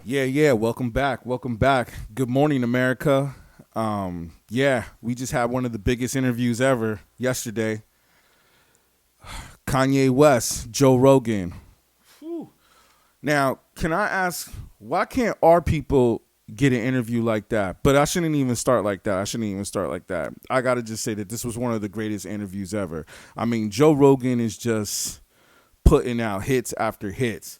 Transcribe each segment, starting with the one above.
Yeah. Welcome back. Good morning, America. We just had one of the biggest interviews ever yesterday. Kanye West, Joe Rogan. Whew. Now, can I ask, why can't our people get an interview like that? But I shouldn't even start like that. I got to just say that this was one of the greatest interviews ever. I mean, Joe Rogan is just putting out hits after hits.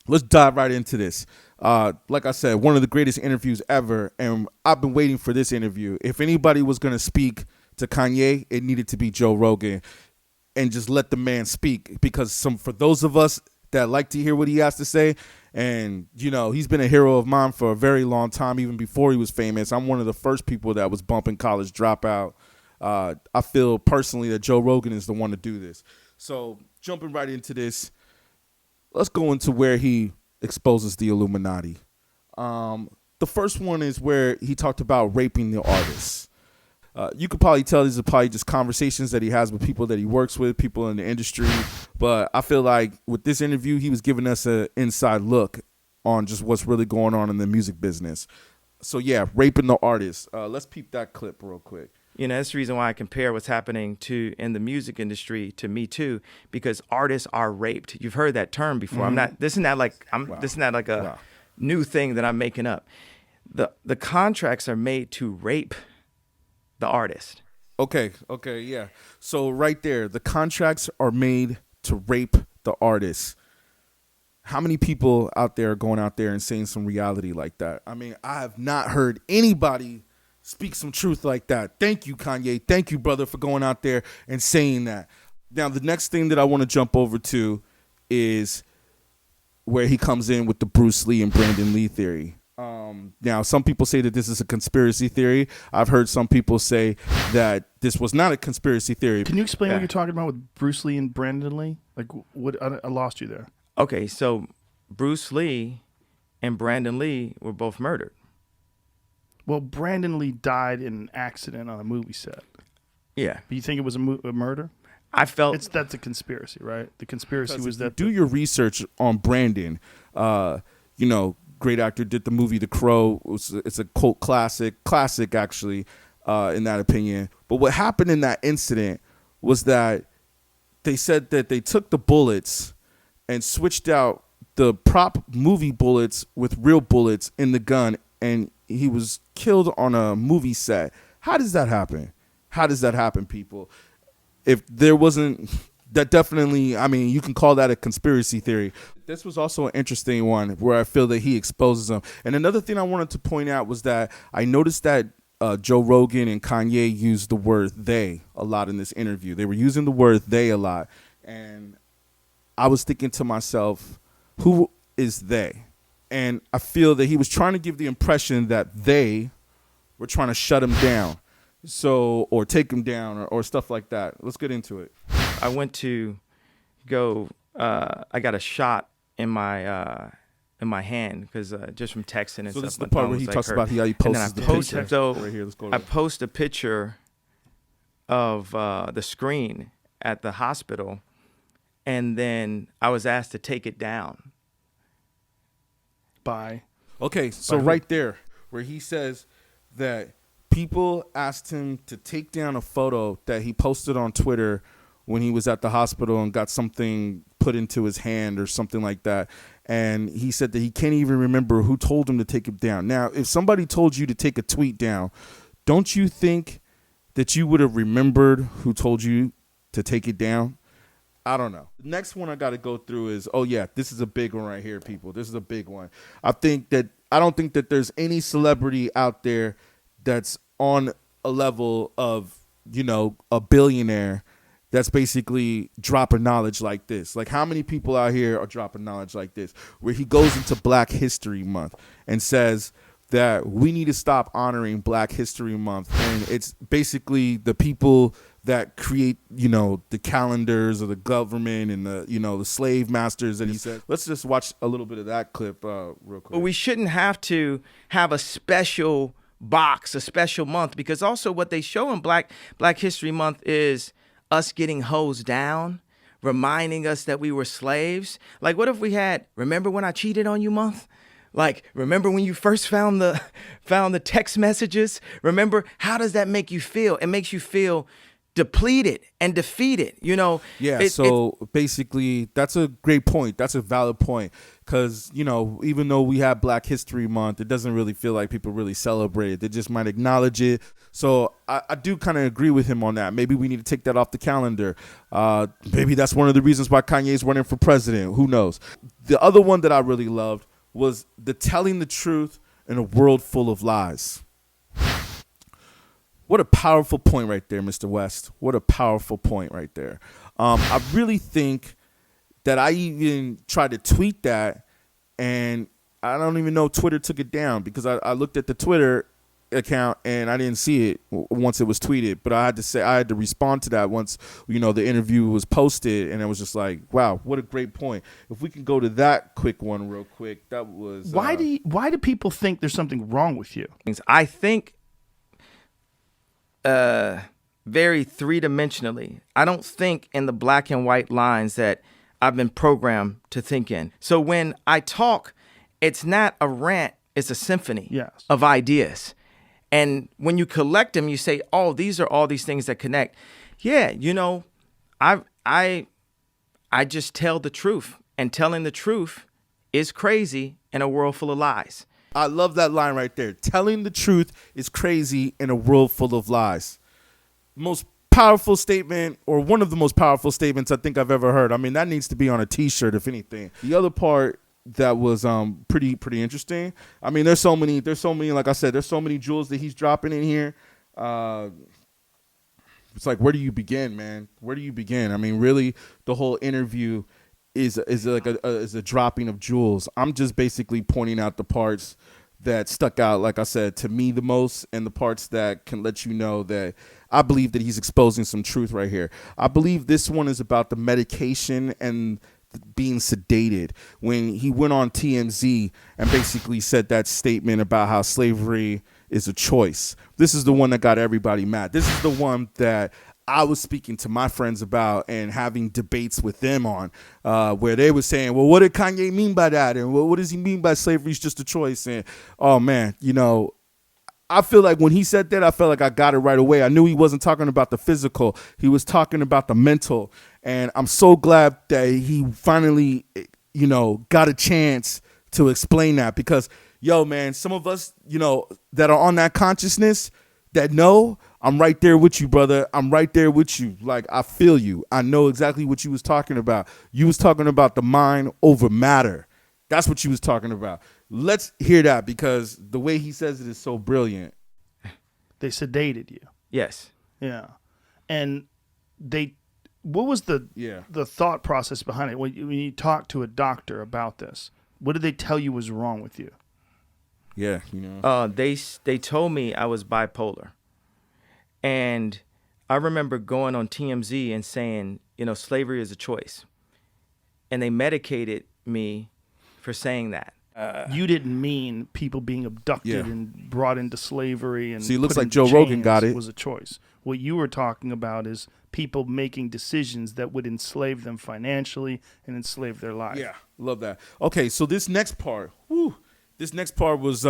Let's dive right into this. Like I said, one of the greatest interviews ever, and I've been waiting for this interview. If anybody was going to speak to Kanye, it needed to be Joe Rogan, and just let the man speak, because for those of us that like to hear what he has to say, and he's been a hero of mine for a very long time, even before he was famous. I'm one of the first people that was bumping College Dropout. I feel personally that Joe Rogan is the one to do this. So jumping right into this, let's go into where he exposes the Illuminati. The first one is where he talked about raping the artists. You could probably tell these are probably just conversations that he has with people that he works with, people in the industry. But I feel like with this interview, he was giving us an inside look on just what's really going on in the music business. So yeah, raping the artists. Let's peep that clip real quick. That's the reason why I compare what's happening in the music industry to Me Too, because artists are raped. You've heard that term before. Mm-hmm. This is not like a new thing that I'm making up. The contracts are made to rape the artist. Okay, yeah. So right there, the contracts are made to rape the artist. How many people out there are going out there and saying some reality like that? I mean, I have not heard anybody speak some truth like that. Thank you, Kanye. Thank you, brother, for going out there and saying that. Now, the next thing that I want to jump over to is where he comes in with the Bruce Lee and Brandon Lee theory. Now, some people say that this is a conspiracy theory. I've heard some people say that this was not a conspiracy theory. Can you explain what you're talking about with Bruce Lee and Brandon Lee? Like, what? I lost you there. Okay, so Bruce Lee and Brandon Lee were both murdered. Well, Brandon Lee died in an accident on a movie set. Yeah. But you think it was a murder? I felt that's a conspiracy, right? The conspiracy was that do your research on Brandon. Great actor, did the movie The Crow. It's a cult classic actually, in that opinion. But what happened in that incident was that they said that they took the bullets and switched out the prop movie bullets with real bullets in the gun, and he was killed on a movie set. How does that happen? People? If there wasn't, that definitely, I mean, you can call that a conspiracy theory. This was also an interesting one where I feel that he exposes them. And another thing I wanted to point out was that I noticed that Joe Rogan and Kanye used the word they a lot in this interview. They were using the word they a lot. And I was thinking to myself, who is they? And I feel that he was trying to give the impression that they were trying to shut him down, or take him down, or stuff like that. Let's get into it. I went to go. I got a shot in my hand because just from texting and stuff. So this is the part where he talks about how he posts the picture. So right here, let's go. I post a picture of the screen at the hospital, and then I was asked to take it down. Okay, so right there, where he says that people asked him to take down a photo that he posted on Twitter when he was at the hospital and got something put into his hand or something like that. And he said that he can't even remember who told him to take it down. Now, if somebody told you to take a tweet down, don't you think that you would have remembered who told you to take it down? I don't know. The next one I got to go through is, this is a big one right here, people. This is a big one. I don't think that there's any celebrity out there that's on a level of, a billionaire that's basically dropping knowledge like this. Like, how many people out here are dropping knowledge like this? Where he goes into Black History Month and says that we need to stop honoring Black History Month. And it's basically the people that create, the calendars of the government and the slave masters. And he said, let's just watch a little bit of that clip real quick. Well, we shouldn't have to have a special box, a special month, because also what they show in Black History Month is us getting hosed down, reminding us that we were slaves. Like, what if we had, remember when I cheated on you month? Like, remember when you first found the text messages? Remember, how does that make you feel? It makes you feel depleted and defeated, you know? Yeah, so basically, that's a great point. That's a valid point. Because, you know, even though we have Black History Month, it doesn't really feel like people really celebrate it. They just might acknowledge it. So I do kind of agree with him on that. Maybe we need to take that off the calendar. Maybe that's one of the reasons why Kanye's running for president. Who knows? The other one that I really loved was the telling the truth in a world full of lies. What a powerful point right there, Mr. West. What a powerful point right there. I really think that I even tried to tweet that, and I don't even know Twitter took it down, because I looked at the Twitter account and I didn't see it once it was tweeted. But I had to respond to that once, you know, the interview was posted, and it was just like, wow, what a great point. If we can go to that quick one real quick, that was why do people think there's something wrong with you? I think very three-dimensionally. I don't think in the black and white lines that I've been programmed to think in. So when I talk, it's not a rant, it's a symphony of ideas. And when you collect them, you say, oh, these are all these things that connect. Yeah, you know, I just tell the truth, and telling the truth is crazy in a world full of lies. I love that line right there. Telling the truth is crazy in a world full of lies. Most powerful statement, or one of the most powerful statements I think I've ever heard. I mean, that needs to be on a t-shirt, if anything. The other part that was pretty interesting. I mean, there's so many, like I said, there's so many jewels that he's dropping in here. It's like, where do you begin, man? Where do you begin? I mean, really, the whole interview is like a dropping of jewels. I'm just basically pointing out the parts that stuck out, like I said, to me the most, and the parts that can let you know that I believe that he's exposing some truth right here. I believe this one is about the medication and being sedated. When he went on TMZ and basically said that statement about how slavery is a choice. This is the one that got everybody mad. This is the one that I was speaking to my friends about and having debates with them on, where they were saying, well, what did Kanye mean by that? And what does he mean by slavery is just a choice? And, oh, man, you know, I feel like when he said that, I felt like I got it right away. I knew he wasn't talking about the physical. He was talking about the mental. And I'm so glad that he finally, you know, got a chance to explain that, because, yo, man, some of us, you know, that are on that consciousness, that know, I'm right there with you, brother. I'm right there with you. Like, I feel you. I know exactly what you was talking about. You was talking about the mind over matter. That's what you was talking about. Let's hear that, because the way he says it is so brilliant. They sedated you. Yes. Yeah. And what was the thought process behind it? When you talked to a doctor about this, what did they tell you was wrong with you? Yeah, you know. They told me I was bipolar. And I remember going on TMZ and saying, you know, slavery is a choice. And they medicated me for saying that. You didn't mean people being abducted and brought into slavery and see, it looks put like in Joe Rogan chains got it. Was a choice. What you were talking about is people making decisions that would enslave them financially and enslave their life. Yeah, love that. Okay, so this next part, was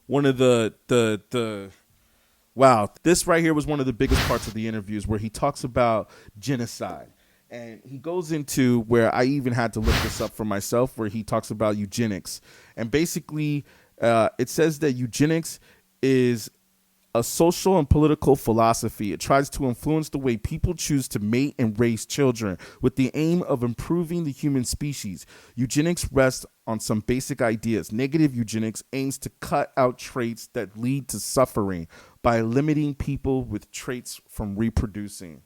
one of the wow. This right here was one of the biggest parts of the interviews, where he talks about genocide. And he goes into where I even had to look this up for myself, where he talks about eugenics. And basically, it says that eugenics is a social and political philosophy. It tries to influence the way people choose to mate and raise children with the aim of improving the human species. Eugenics rests on some basic ideas. Negative eugenics aims to cut out traits that lead to suffering by limiting people with traits from reproducing.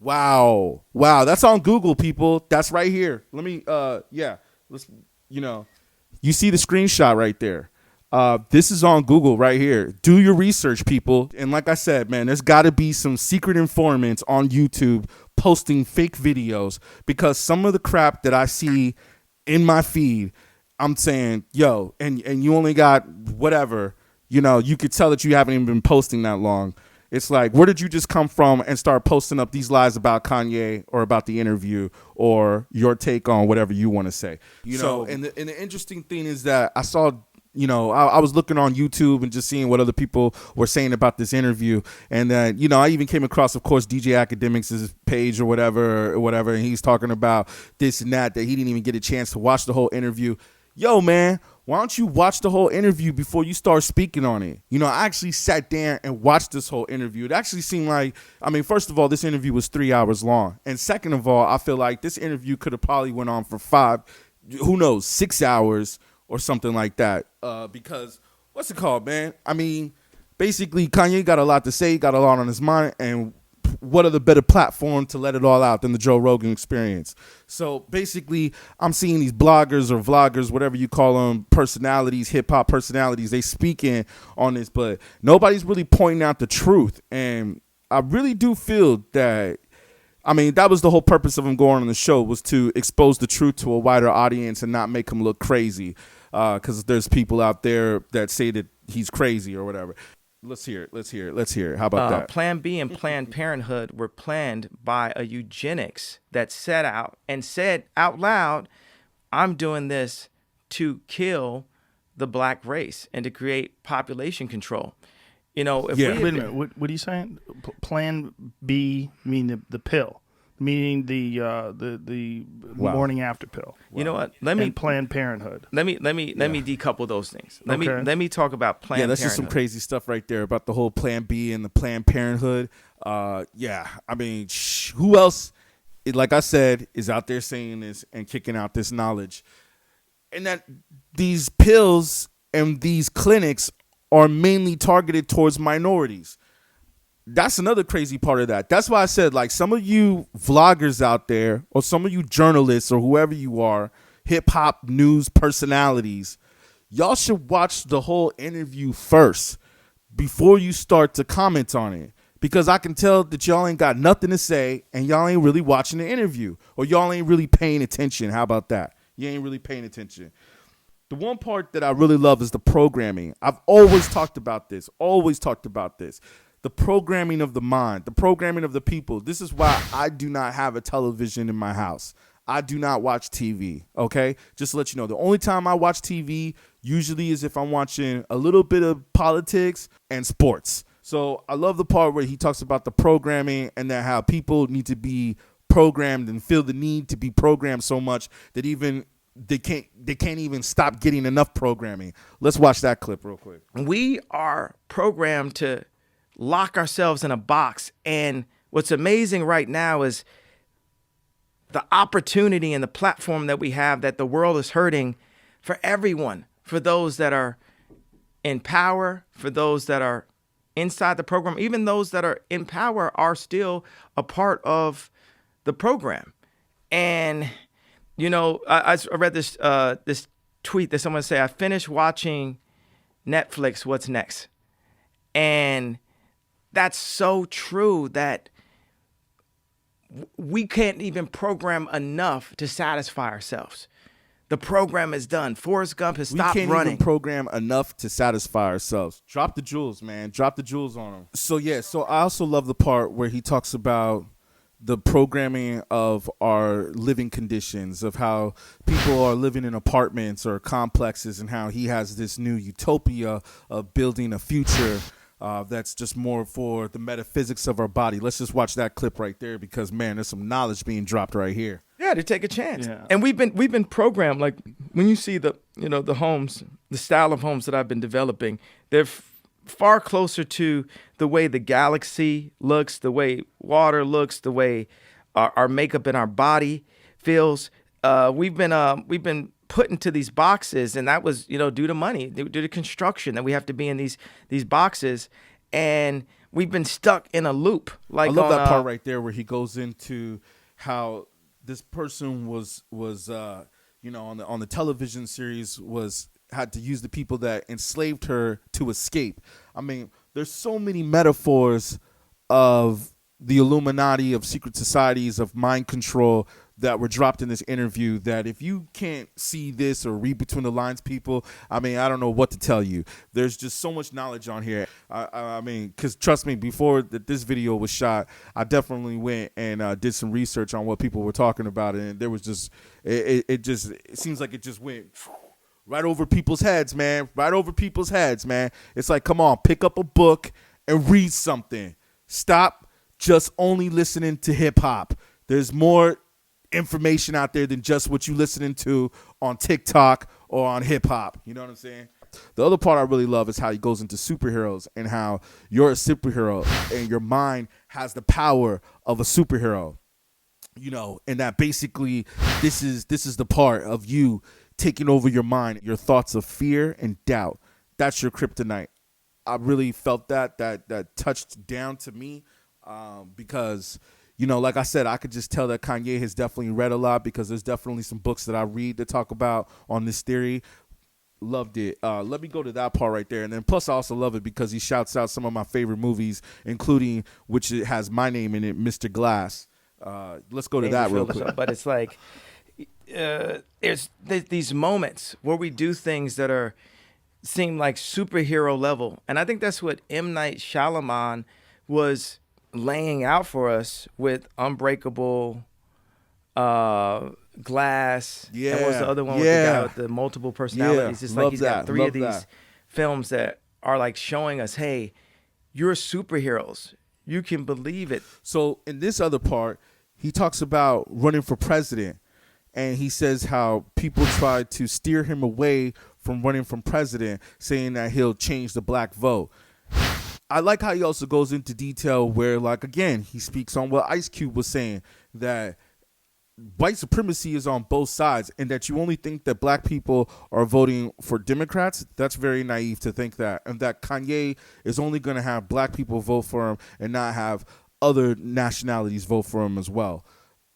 Wow. That's on Google, people. That's right here. Let me, let's, you know, you see the screenshot right there. This is on Google right here. Do your research, people. And like I said, man, there's got to be some secret informants on YouTube posting fake videos, because some of the crap that I see in my feed, I'm saying, yo, and you only got whatever, you know, you could tell that you haven't even been posting that long. It's like, where did you just come from and start posting up these lies about Kanye or about the interview or your take on whatever you want to say? You know, and the interesting thing is that I saw, you know, I was looking on YouTube and just seeing what other people were saying about this interview. And then, you know, I even came across, of course, DJ Academics' page or whatever. And he's talking about this and that he didn't even get a chance to watch the whole interview. Yo, man, why don't you watch the whole interview before you start speaking on it? You know, I actually sat there and watched this whole interview. It actually seemed like, I mean, first of all, this interview was 3 hours long. And second of all, I feel like this interview could have probably went on for 6 hours or something like that. Because, what's it called, man? I mean, basically, Kanye got a lot to say, got a lot on his mind, and what are the better platform to let it all out than the Joe Rogan Experience? So basically, I'm seeing these bloggers or vloggers, whatever you call them, personalities, hip hop personalities, they speaking on this, but nobody's really pointing out the truth. And I really do feel that, I mean, that was the whole purpose of him going on the show, was to expose the truth to a wider audience and not make him look crazy. Because there's people out there that say that he's crazy or whatever. Let's hear it. How about that? Plan B and Planned Parenthood were planned by a eugenics that set out and said out loud, I'm doing this to kill the black race and to create population control. You know, if wait a minute. What are you saying? Plan B, meaning the pill, meaning the morning after pill. You know what? Let me Planned Parenthood. Let me decouple those things. Let me talk about Planned Parenthood. Yeah, that's just some crazy stuff right there about the whole Plan B and the Planned Parenthood. I mean, who else, like I said, is out there saying this and kicking out this knowledge? And that these pills and these clinics are mainly targeted towards minorities. That's another crazy part of that. That's why I said, like, some of you vloggers out there or some of you journalists or whoever you are, hip hop news personalities, y'all should watch the whole interview first before you start to comment on it. Because I can tell that y'all ain't got nothing to say and y'all ain't really watching the interview, or y'all ain't really paying attention. How about that? You ain't really paying attention. The one part that I really love is the programming. I've always talked about this. The programming of the mind, the programming of the people. This is why I do not have a television in my house. I do not watch TV, okay? Just to let you know, the only time I watch TV usually is if I'm watching a little bit of politics and sports. So I love the part where he talks about the programming and that how people need to be programmed and feel the need to be programmed so much that even they can't even stop getting enough programming. Let's watch that clip real quick. We are programmed to lock ourselves in a box. And what's amazing right now is the opportunity and the platform that we have, that the world is hurting for everyone, for those that are in power, for those that are inside the program. Even those that are in power are still a part of the program. And, you know, I read this this tweet that someone said, I finished watching Netflix, what's next? And that's so true, that we can't even program enough to satisfy ourselves. The program is done. Forrest Gump has stopped running. We can't even program enough to satisfy ourselves. Drop the jewels, man. Drop the jewels on them. So I also love the part where he talks about the programming of our living conditions, of how people are living in apartments or complexes, and how he has this new utopia of building a future that's just more for the metaphysics of our body. Let's just watch that clip right there, because, man, there's some knowledge being dropped right here. Yeah, to take a chance. Yeah. And we've been programmed, like when you see the homes, the style of homes that I've been developing, they're far closer to the way the galaxy looks, the way water looks, the way our makeup in our body feels. We've been put into these boxes, and that was, due to money, due to construction, that we have to be in these boxes, and we've been stuck in a loop. Like, I love that part right there where he goes into how this person was on the television series had to use the people that enslaved her to escape. I mean, there's so many metaphors of the Illuminati, of secret societies, of mind control, that were dropped in this interview that if you can't see this or read between the lines, people, I mean, I don't know what to tell you. There's just so much knowledge on here. I mean, because trust me, before this video was shot, I definitely went and did some research on what people were talking about, and there was just it seems like it just went right over people's heads, man. Right over people's heads, man. It's like, come on, pick up a book and read something. Stop just only listening to hip hop. There's more information out there than just what you listening to on TikTok or on hip hop. You know what I'm saying? The other part I really love is how he goes into superheroes and how you're a superhero and your mind has the power of a superhero. You know, and that basically this is the part of you taking over your mind, your thoughts of fear and doubt. That's your kryptonite. I really felt that touched down to me because, you know, like I said, I could just tell that Kanye has definitely read a lot because there's definitely some books that I read that talk about on this theory. Loved it. Let me go to that part right there. And then plus I also love it because he shouts out some of my favorite movies, including, which it has my name in it, Mr. Glass. Let's go to that real quick. But it's like, there's these moments where we do things that seem like superhero level. And I think that's what M. Night Shyamalan was laying out for us with Unbreakable, Glass. Yeah. And what was the other one with the guy with the multiple personalities? Yeah. It's like he's got three of these that. films that are like showing us, hey, you're superheroes. You can believe it. So in this other part, he talks about running for president. And he says how people try to steer him away from running for president, saying that he'll change the black vote. I like how he also goes into detail where, like, again, he speaks on what Ice Cube was saying, that white supremacy is on both sides and that you only think that black people are voting for Democrats. That's very naive to think that. And that Kanye is only going to have black people vote for him and not have other nationalities vote for him as well.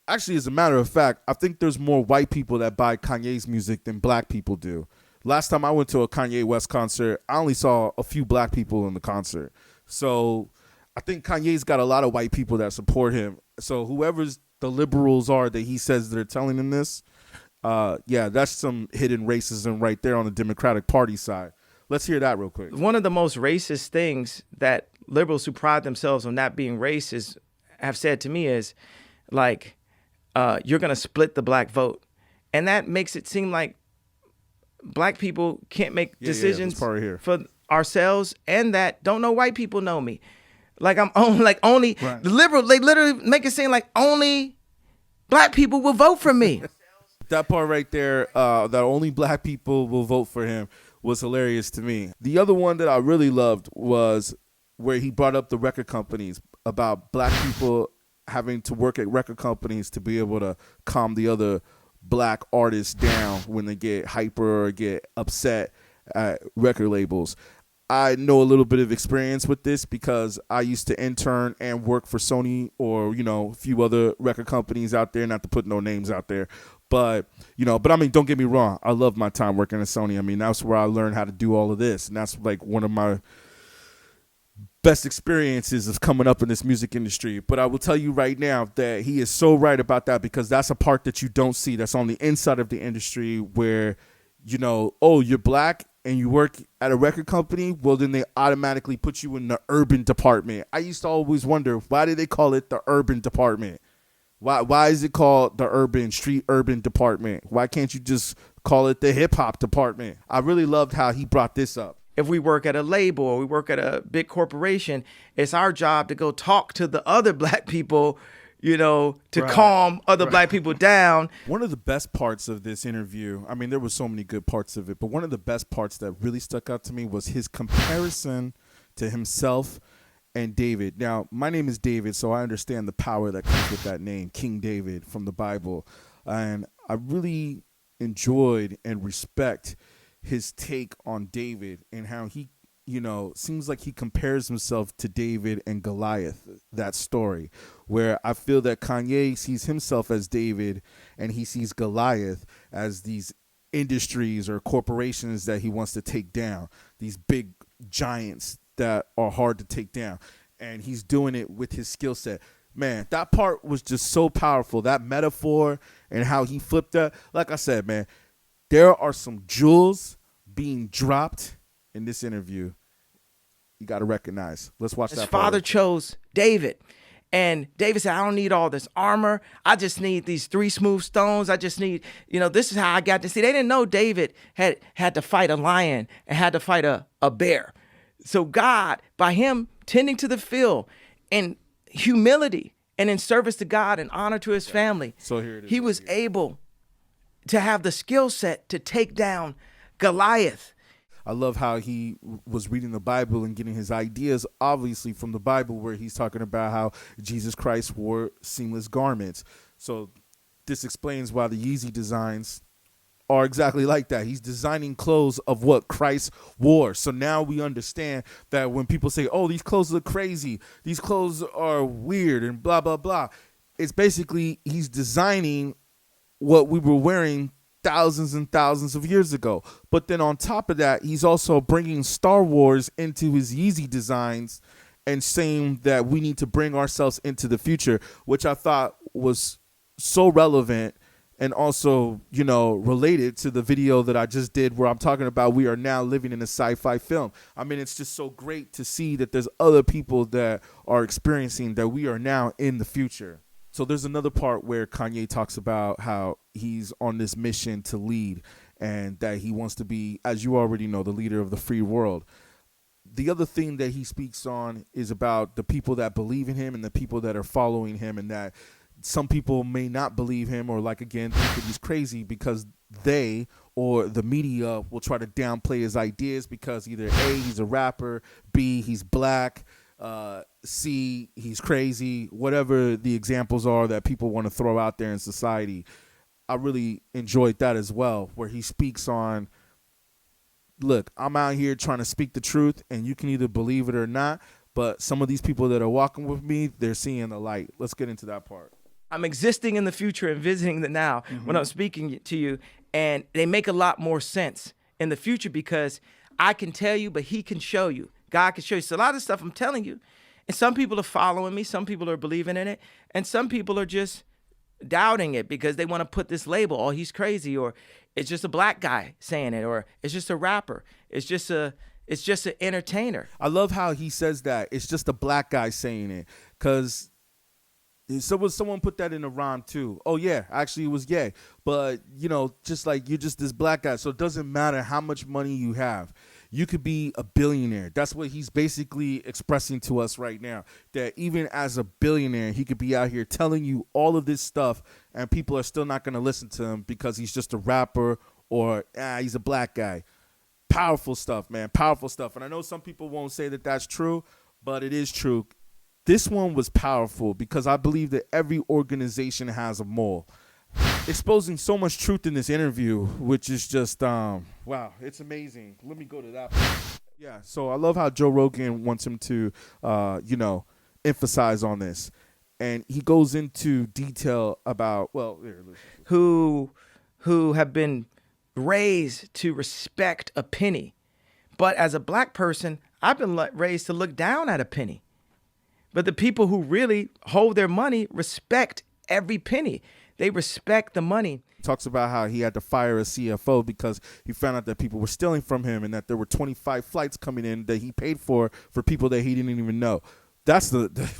Actually, as a matter of fact, I think there's more white people that buy Kanye's music than black people do. Last time I went to a Kanye West concert, I only saw a few black people in the concert. So I think Kanye's got a lot of white people that support him. So whoever's the liberals are that he says they're telling him this, yeah, that's some hidden racism right there on the Democratic Party side. Let's hear that real quick. One of the most racist things that liberals who pride themselves on not being racist have said to me is, like, you're going to split the black vote. And that makes it seem like black people can't make decisions right for ourselves, and that don't know white people know me. Like only right. The liberal, they literally make it seem like only black people will vote for me. That part right there, that only black people will vote for him, was hilarious to me. The other one that I really loved was where he brought up the record companies, about black people having to work at record companies to be able to calm the other black artists down when they get hyper or get upset at record labels. I know a little bit of experience with this because I used to intern and work for Sony or, you know, a few other record companies out there, not to put no names out there. But, you know, I mean, don't get me wrong. I love my time working at Sony. I mean, that's where I learned how to do all of this. And that's like one of my best experiences of coming up in this music industry. But I will tell you right now that he is so right about that, because that's a part that you don't see. That's on the inside of the industry where, you know, oh, you're black and you work at a record company. Well, then they automatically put you in the urban department. I used to always wonder, why do they call it the urban department? Why is it called the street urban department? Why can't you just call it the hip hop department? I really loved how he brought this up. If we work at a label or we work at a big corporation, it's our job to go talk to the other black people, you know, to calm other black people down. One of the best parts of this interview, I mean, there were so many good parts of it, but one of the best parts that really stuck out to me was his comparison to himself and David. Now, my name is David, so I understand the power that comes with that name, King David from the Bible. And I really enjoyed and respect his take on David and how he, you know, seems like he compares himself to David and Goliath, that story, where I feel that Kanye sees himself as David and he sees Goliath as these industries or corporations that he wants to take down, these big giants that are hard to take down. And he's doing it with his skill set. Man, that part was just so powerful. That metaphor and how he flipped that. Like I said, man, there are some jewels being dropped in this interview. You got to recognize. Let's watch that. His father chose David. And David said, I don't need all this armor. I just need these 3 smooth stones. I just need, this is how I got to see. They didn't know David had to fight a lion and had to fight a bear. So God, by him tending to the field in humility and in service to God and honor to his family, so here it is, he was able to have the skill set to take down Goliath. I love how he was reading the Bible and getting his ideas, obviously, from the Bible, where he's talking about how Jesus Christ wore seamless garments. So this explains why the Yeezy designs are exactly like that. He's designing clothes of what Christ wore. So now we understand that when people say, oh, these clothes look crazy, these clothes are weird and blah, blah, blah, it's basically he's designing what we were wearing thousands and thousands of years ago. But then on top of that, he's also bringing Star Wars into his Yeezy designs and saying that we need to bring ourselves into the future, which I thought was so relevant and also, related to the video that I just did where I'm talking about we are now living in a sci-fi film. I mean, it's just so great to see that there's other people that are experiencing that we are now in the future. So there's another part where Kanye talks about how he's on this mission to lead and that he wants to be, as you already know, the leader of the free world. The other thing that he speaks on is about the people that believe in him and the people that are following him, and that some people may not believe him or, like, again, think that he's crazy because they or the media will try to downplay his ideas because either A, he's a rapper, B, he's black, C, he's crazy, whatever the examples are that people want to throw out there in society. I really enjoyed that as well, where he speaks on, look, I'm out here trying to speak the truth and you can either believe it or not, but some of these people that are walking with me, they're seeing the light. Let's get into that part. I'm existing in the future and visiting the now when I'm speaking to you, and they make a lot more sense in the future because I can tell you, but he can show you. God can show you. So a lot of stuff I'm telling you, and some people are following me, some people are believing in it, and some people are just doubting it because they want to put this label, oh, he's crazy, or it's just a black guy saying it, or it's just a rapper, it's just an entertainer. I love how he says that. It's just a black guy saying it, because someone put that in a rhyme too. Oh yeah, actually it was gay. But just like you're just this black guy. So it doesn't matter how much money you have. You could be a billionaire. That's what he's basically expressing to us right now. That even as a billionaire, he could be out here telling you all of this stuff and people are still not going to listen to him because he's just a rapper or he's a black guy. Powerful stuff, man. Powerful stuff. And I know some people won't say that that's true, but it is true. This one was powerful because I believe that every organization has a mole. Exposing so much truth in this interview, which is just, wow, it's amazing. Let me go to that part. Yeah, so I love how Joe Rogan wants him to, emphasize on this. And he goes into detail about, who have been raised to respect a penny. But as a black person, I've been raised to look down at a penny. But the people who really hold their money respect every penny. They respect the money. Talks about how he had to fire a CFO because he found out that people were stealing from him and that there were 25 flights coming in that he paid for people that he didn't even know. That's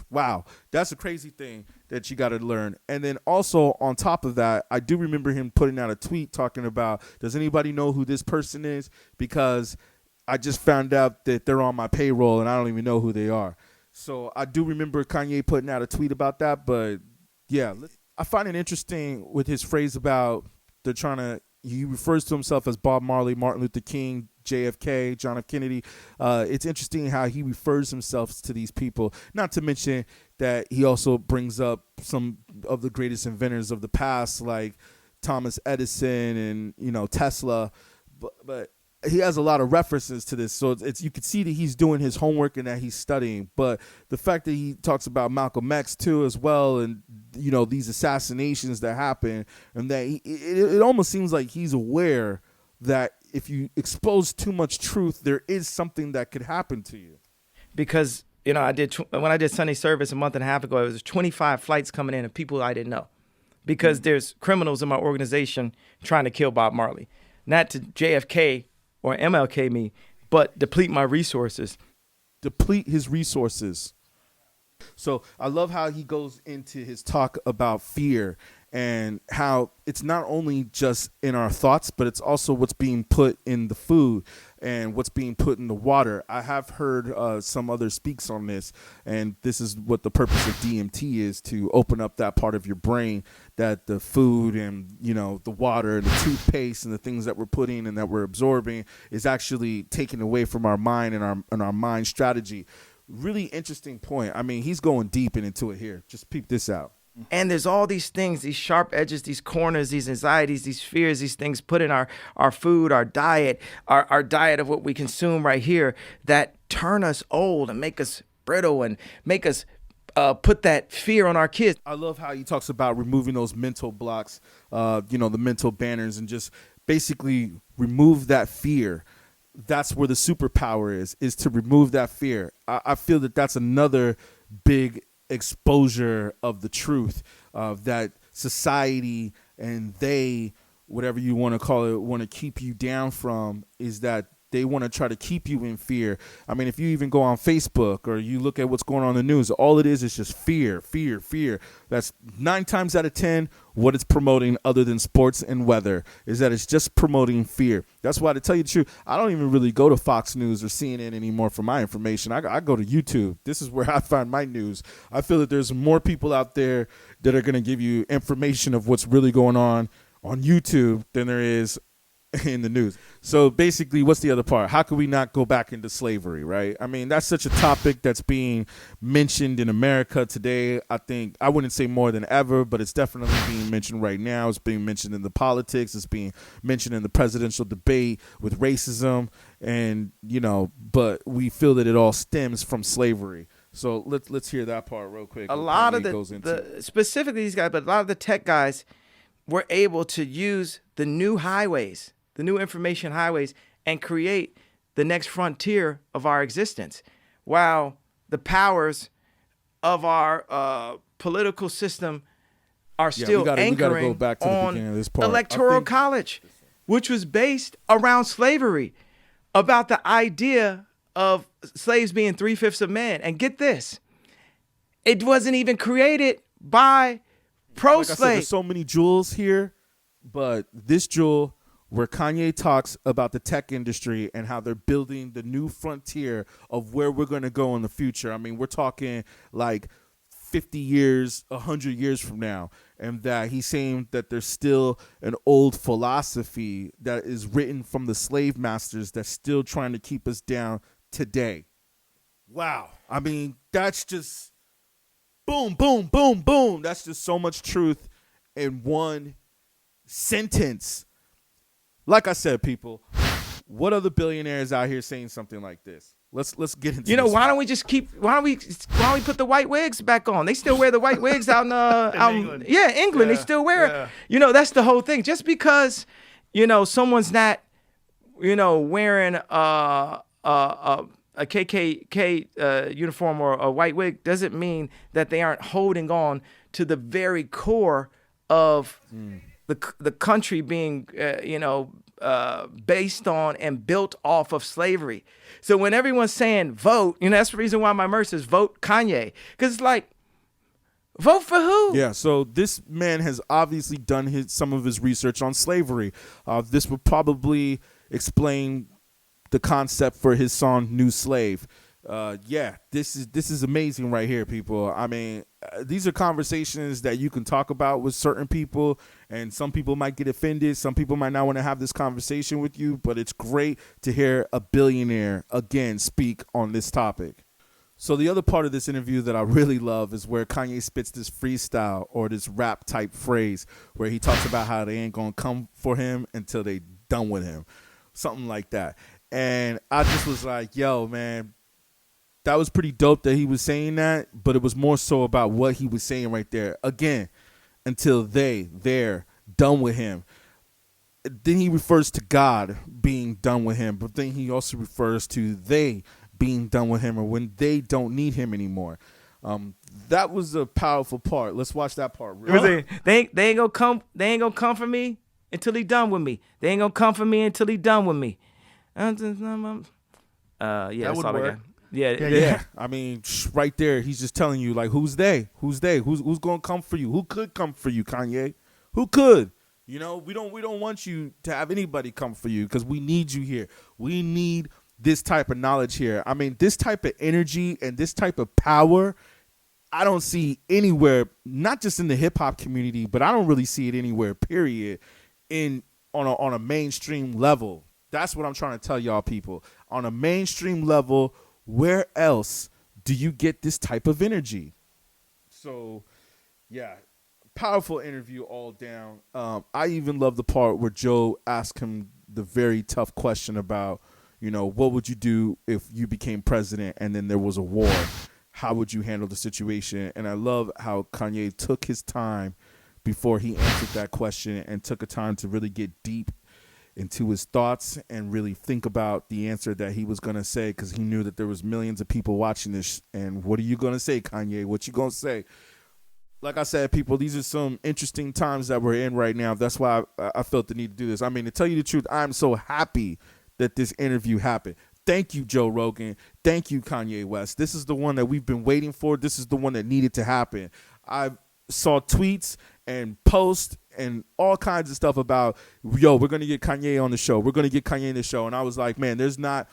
wow. That's a crazy thing that you got to learn. And then also on top of that, I do remember him putting out a tweet talking about, does anybody know who this person is? Because I just found out that they're on my payroll and I don't even know who they are. So I do remember Kanye putting out a tweet about that, but yeah, I find it interesting with his phrase about he refers to himself as Bob Marley, Martin Luther King, JFK, John F. Kennedy. It's interesting how he refers himself to these people, not to mention that he also brings up some of the greatest inventors of the past, like Thomas Edison and, Tesla, but he has a lot of references to this, so you can see that he's doing his homework and that he's studying. But the fact that he talks about Malcolm X too as well, and these assassinations that happen, and that it almost seems like he's aware that if you expose too much truth, there is something that could happen to you. Because You know, when I did Sunday service a month and a half ago, it was 25 flights coming in of people I didn't know, because there's criminals in my organization trying to kill Bob Marley, not to JFK or MLK me, but deplete my resources. Deplete his resources. So I love how he goes into his talk about fear and how it's not only just in our thoughts, but it's also what's being put in the food and what's being put in the water. I have heard some other speaks on this, and this is what the purpose of DMT is, to open up that part of your brain that the food and, you know, the water and the toothpaste and the things that we're putting and that we're absorbing is actually taken away from our mind and our mind strategy. Really interesting point. I mean, he's going deep into it here. Just peep this out. And there's all these things, these sharp edges, these corners, these anxieties, these fears, these things put in our food, our diet, our diet of what we consume right here, that turn us old and make us brittle and make us put that fear on our kids. I love how he talks about removing those mental blocks, you know, the mental banners, and just basically remove that fear. That's where the superpower is to remove that fear. I feel that that's another big exposure of the truth that society and they, whatever you want to call it, want to keep you down from, is that they want to try to keep you in fear. I mean, if you even go on Facebook or you look at what's going on in the news, all it is just fear, fear, fear. That's 9 times out of 10 what it's promoting, other than sports and weather, is that it's just promoting fear. That's why, to tell you the truth, I don't even really go to Fox News or CNN anymore for my information. I go to YouTube. This is where I find my news. I feel that there's more people out there that are going to give you information of what's really going on YouTube than there is in the news. So basically, what's the other part? How could we not go back into slavery, right? I mean, that's such a topic that's being mentioned in America today. I think, I wouldn't say more than ever, but it's definitely being mentioned right now. It's being mentioned in the politics. It's being mentioned in the presidential debate with racism, and, you know, but we feel that it all stems from slavery. So let's hear that part real quick. A lot of the specifically these guys, but a lot of the tech guys were able to use the new highways, the new information highways, and create the next frontier of our existence, while the powers of our political system are still anchoring go back to the beginning of this part. Electoral college, which was based around slavery, about the idea of slaves being 3/5 of men. And get this, it wasn't even created by pro-slave. Like I said, there's so many jewels here, but this jewel where Kanye talks about the tech industry and how they're building the new frontier of where we're going to go in the future. I mean, we're talking like 50 years, 100 years from now, and that he's saying that there's still an old philosophy that is written from the slave masters that's still trying to keep us down today. Wow. I mean, that's just boom, boom, boom, boom. That's just so much truth in one sentence. Like I said, people, what other billionaires out here saying something like this? Let's get into. You know, this. why don't we put the white wigs back on? They still wear the white wigs out in England. Yeah, England. They still wear it. You know, that's the whole thing. Just because, you know, someone's not, you know, wearing a KKK uniform or a white wig doesn't mean that they aren't holding on to the very core of the country being, based on and built off of slavery. So when everyone's saying vote, you know, that's the reason why my merch says vote Kanye. Because it's like, vote for who? Yeah, so this man has obviously done some of his research on slavery. This would probably explain the concept for his song New Slave. This is amazing right here, people. I mean, these are conversations that you can talk about with certain people, and some people might get offended. Some people might not want to have this conversation with you, but it's great to hear a billionaire again speak on this topic. So the other part of this interview that I really love is where Kanye spits this freestyle or this rap type phrase where he talks about how they ain't gonna come for him until they done with him, something like that. And I just was like, yo, man, that was pretty dope that he was saying that, but it was more so about what he was saying right there. Again, until they're done with him. Then he refers to God being done with him, but then he also refers to they being done with him or when they don't need him anymore. That was a powerful part. Let's watch that part. They ain't gonna come. They ain't gonna come for me until he done with me. They ain't gonna come for me until he done with me. Yeah, that's all I got. Yeah. I mean, right there, he's just telling you, like, who's they? Who's gonna come for you? Who could come for you, Kanye? Who could? You know, we don't want you to have anybody come for you because we need you here. We need this type of knowledge here. I mean, this type of energy and this type of power, I don't see anywhere, not just in the hip hop community, but I don't really see it anywhere, period, on a mainstream level. That's what I'm trying to tell y'all people. On a mainstream level, where else do you get this type of energy? So, yeah, powerful interview all down. I even love the part where Joe asked him the very tough question about, you know, what would you do if you became president and then there was a war? How would you handle the situation? And I love how Kanye took his time before he answered that question and took a time to really get deep into his thoughts and really think about the answer that he was going to say, because he knew that there was millions of people watching this. And what are you going to say, Kanye? What you going to say? Like I said, people, these are some interesting times that we're in right now. That's why I felt the need to do this. I mean, to tell you the truth, I'm so happy that this interview happened. Thank you, Joe Rogan. Thank you, Kanye West. This is the one that we've been waiting for. This is the one that needed to happen. I saw tweets and posts and all kinds of stuff about, yo, we're going to get Kanye on the show. We're going to get Kanye on the show. And I was like, man, there's not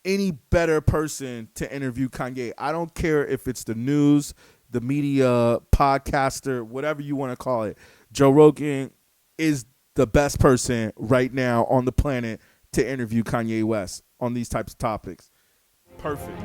any better person to interview Kanye. I don't care if it's the news, the media, podcaster, whatever you want to call it. Joe Rogan is the best person right now on the planet to interview Kanye West on these types of topics. Perfect.